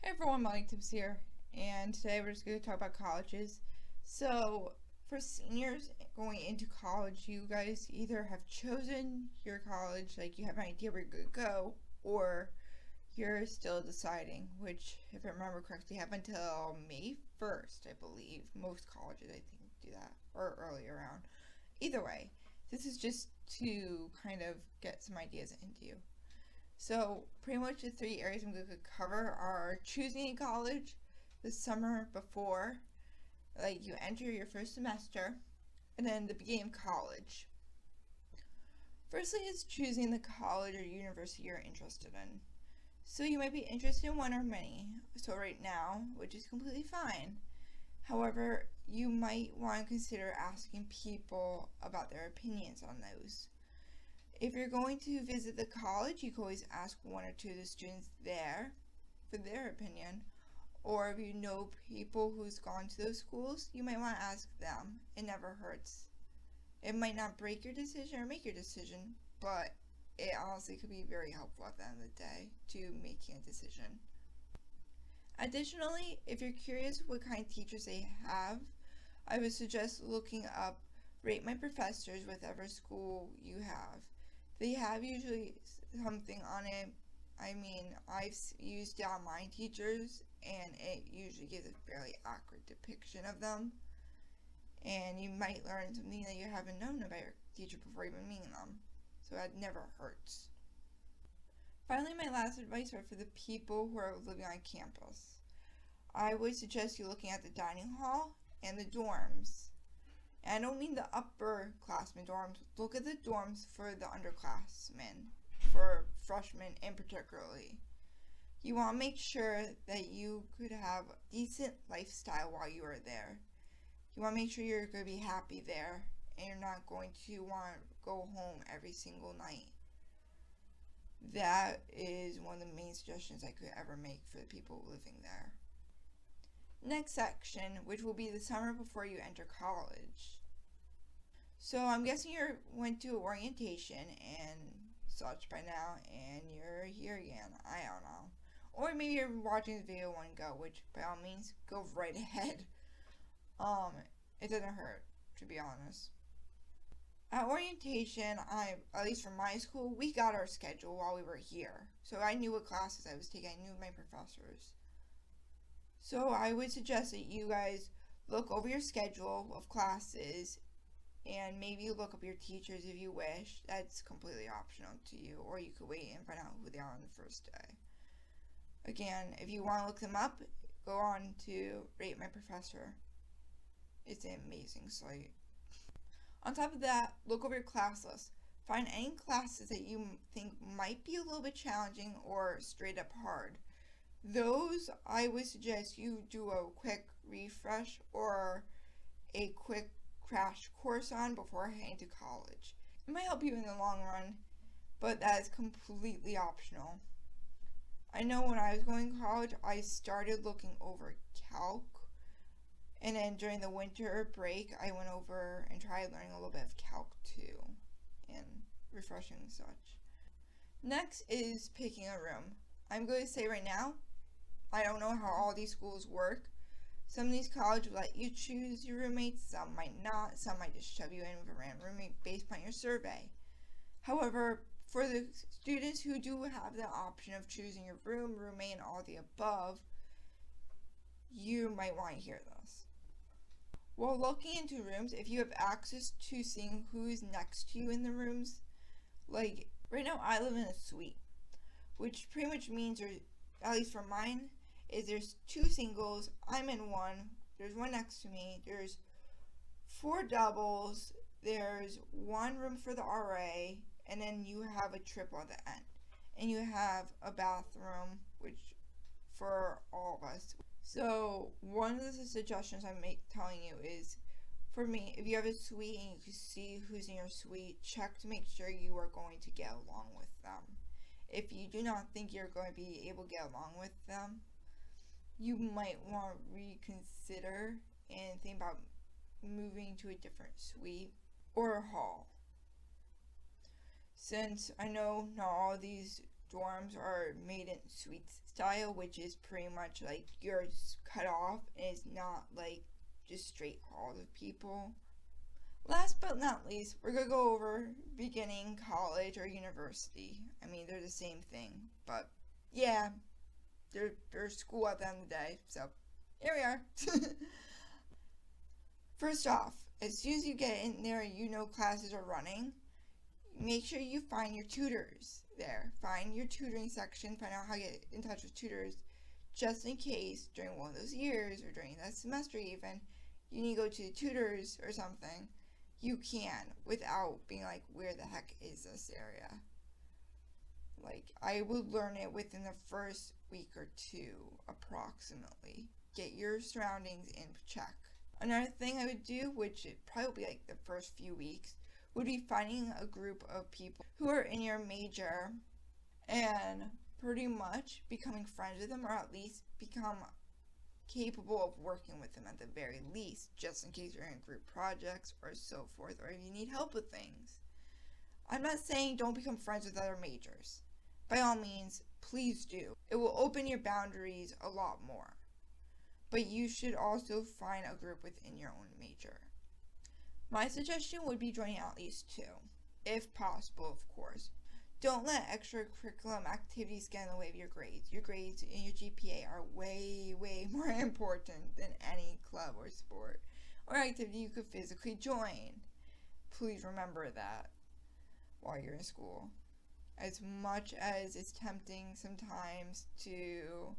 Hey everyone, Mike Tips here, and today we're just going to talk about colleges. So, for seniors going into college, you guys either have chosen your college, like you have an idea where you're going to go, or you're still deciding, which, if I remember correctly, happened until May 1st, I believe. Most colleges, I think, do that, or earlier around. Either way, this is just to kind of get some ideas into you. So pretty much the three areas I'm going to cover are choosing a college the summer before, like you enter your first semester, and then the beginning of college. Firstly is choosing the college or university you're interested in. So you might be interested in one or many, so right now, which is completely fine. However, you might want to consider asking people about their opinions on those. If you're going to visit the college, you can always ask one or two of the students there for their opinion. Or if you know people who's gone to those schools, you might want to ask them. It never hurts. It might not break your decision or make your decision, but it honestly could be very helpful at the end of the day to making a decision. Additionally, if you're curious what kind of teachers they have, I would suggest looking up Rate My Professors with whatever school you have. They have usually something on it. I mean, I've used it on my teachers, and it usually gives a fairly accurate depiction of them. And you might learn something that you haven't known about your teacher before even meeting them. So that never hurts. Finally, my last advice are for the people who are living on campus. I would suggest you looking at the dining hall and the dorms. And I don't mean the upperclassmen dorms. Look at the dorms for the underclassmen, for freshmen in particularly. You want to make sure that you could have a decent lifestyle while you are there. You want to make sure you're going to be happy there, and you're not going to want to go home every single night. That is one of the main suggestions I could ever make for the people living there. Next section, which will be the summer before you enter college. So I'm guessing you went to orientation and such by now, and you're here again. I don't know. Or maybe you're watching the video one go, which by all means, go right ahead. It doesn't hurt, to be honest. At orientation, at least from my school, we got our schedule while we were here. So I knew what classes I was taking. I knew my professors. So I would suggest that you guys look over your schedule of classes and maybe look up your teachers if you wish. That's completely optional to you, or you could wait and find out who they are on the first day. Again, if you want to look them up, go on to Rate My Professor. It's an amazing site. On top of that, look over your class list. Find any classes that you think might be a little bit challenging or straight up hard. Those, I would suggest you do a quick refresh or a quick crash course on before heading to college. It might help you in the long run, but that is completely optional. I know when I was going to college, I started looking over calc, and then during the winter break, I went over and tried learning a little bit of calc too, and refreshing and such. Next is picking a room. I'm going to say right now, I don't know how all these schools work. Some of these colleges will let you choose your roommates, some might not, some might just shove you in with a random roommate based on your survey. However, for the students who do have the option of choosing your room, roommate, and all the above, you might want to hear this. While looking into rooms, if you have access to seeing who's next to you in the rooms, like right now I live in a suite, which pretty much means, or at least for mine, is there's two singles, I'm in one, there's one next to me, there's 4 doubles, there's one room for the RA, and then you have a triple at the end. And you have a bathroom, which for all of us. So one of the suggestions I'm telling you is, for me, if you have a suite and you can see who's in your suite, check to make sure you are going to get along with them. If you do not think you're going to be able to get along with them, you might want to reconsider and think about moving to a different suite or a hall. Since I know not all these dorms are made in suites style, which is pretty much like you're cut off and it's not like just straight halls of people. Last but not least, we're going to go over beginning college or university. I mean, they're the same thing, but yeah, they're school at the end of the day, so here we are. First off, as soon as you get in there and you know classes are running, make sure you find your tutors there. Find your tutoring section, find out how to get in touch with tutors, just in case during one of those years or during that semester even, you need to go to the tutors or something. You can, without being like, where the heck is this area? Like, I would learn it within the first week or two, approximately. Get your surroundings in check. Another thing I would do, which would probably be like the first few weeks, would be finding a group of people who are in your major and pretty much becoming friends with them, or at least become capable of working with them at the very least, just in case you're in group projects or so forth, or if you need help with things. I'm not saying don't become friends with other majors. By all means, please do. It will open your boundaries a lot more. But you should also find a group within your own major. My suggestion would be joining at least 2, if possible, of course. Don't let extracurricular activities get in the way of your grades. Your grades and your GPA are way, way more important than any club or sport or activity you could physically join. Please remember that while you're in school. As much as it's tempting sometimes to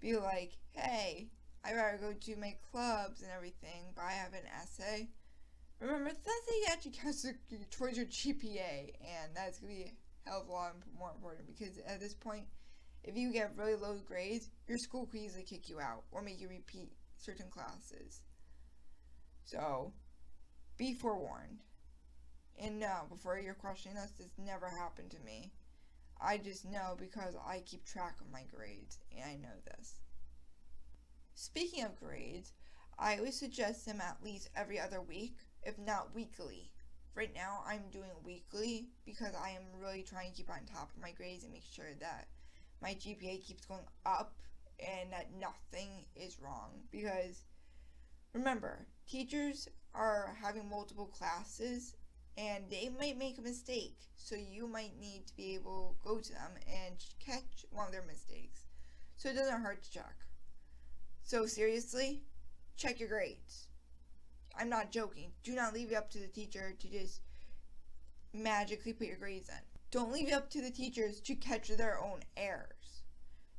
be like, hey, I gotta go to my clubs and everything, but I have an essay. Remember, that essay actually counts towards your GPA, and that's gonna be a hell of a lot more important, because at this point, if you get really low grades, your school could easily kick you out or make you repeat certain classes. So, be forewarned. And no, before you're questioning this never happened to me. I just know because I keep track of my grades, and I know this. Speaking of grades, I always suggest them at least every other week, if not weekly. Right now, I'm doing weekly because I am really trying to keep on top of my grades and make sure that my GPA keeps going up and that nothing is wrong. Because remember, teachers are having multiple classes and they might make a mistake, so you might need to be able to go to them and catch one of their mistakes. So it doesn't hurt to check. So seriously, check your grades. I'm not joking. Do not leave it up to the teacher to just magically put your grades in. Don't leave it up to the teachers to catch their own errors.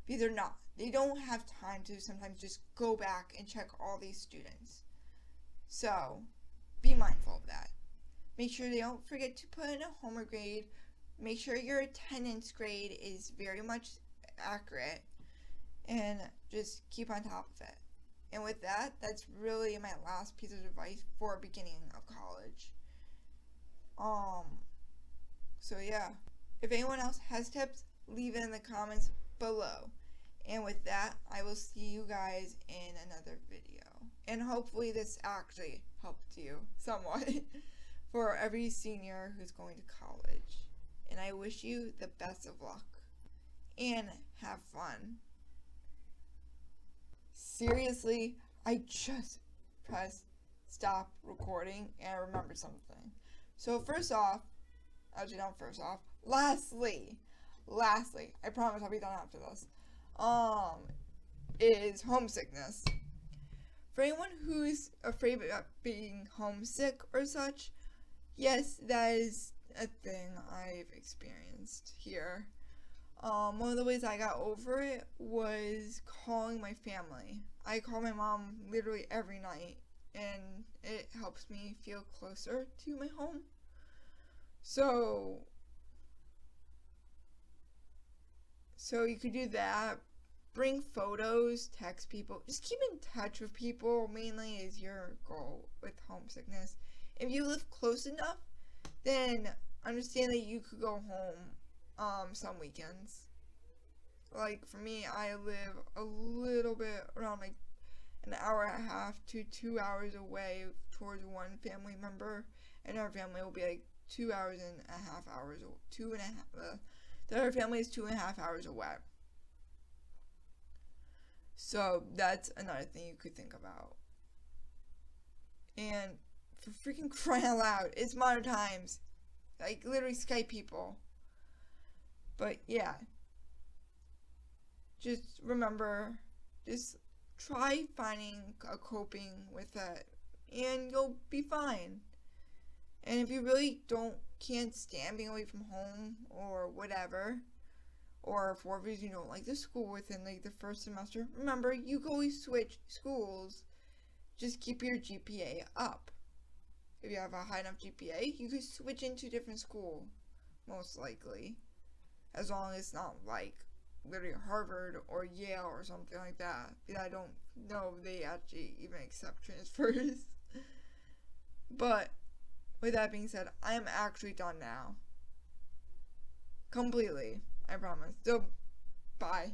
Because they're not. They don't have time to sometimes just go back and check all these students. So, be mindful of that. Make sure they don't forget to put in a homework grade. Make sure your attendance grade is very much accurate. And just keep on top of it. And with that, that's really my last piece of advice for beginning of college. So yeah. If anyone else has tips, leave it in the comments below. And with that, I will see you guys in another video. And hopefully this actually helped you somewhat for every senior who's going to college. And I wish you the best of luck. And have fun. Seriously, I just pressed stop recording and I remembered something. So lastly, I promise I'll be done after this, is homesickness. For anyone who's afraid of being homesick or such, yes, that is a thing I've experienced here. One of the ways I got over it was calling my family. I call my mom literally every night, and it helps me feel closer to my home. So you could do that. Bring photos, text people. Just keep in touch with people, mainly is your goal with homesickness. If you live close enough, then understand that you could go home some weekends. Like for me, I live a little bit around like an hour and a half to 2 hours away towards one family member, and our family will be like 2.5 hours, that her family is 2.5 hours away. So that's another thing you could think about. And for freaking crying out loud, it's modern times. Like, literally Skype people. But yeah. Just remember, just try finding a coping with it, and you'll be fine. And if you really can't stand being away from home or whatever, or for reason you don't like the school within like the first semester, remember, you can always switch schools. Just keep your GPA up. If you have a high enough GPA, you could switch into a different school, most likely. As long as it's not like literally Harvard or Yale or something like that. Because I don't know if they actually even accept transfers. But with that being said, I am actually done now. Completely. I promise. So, bye.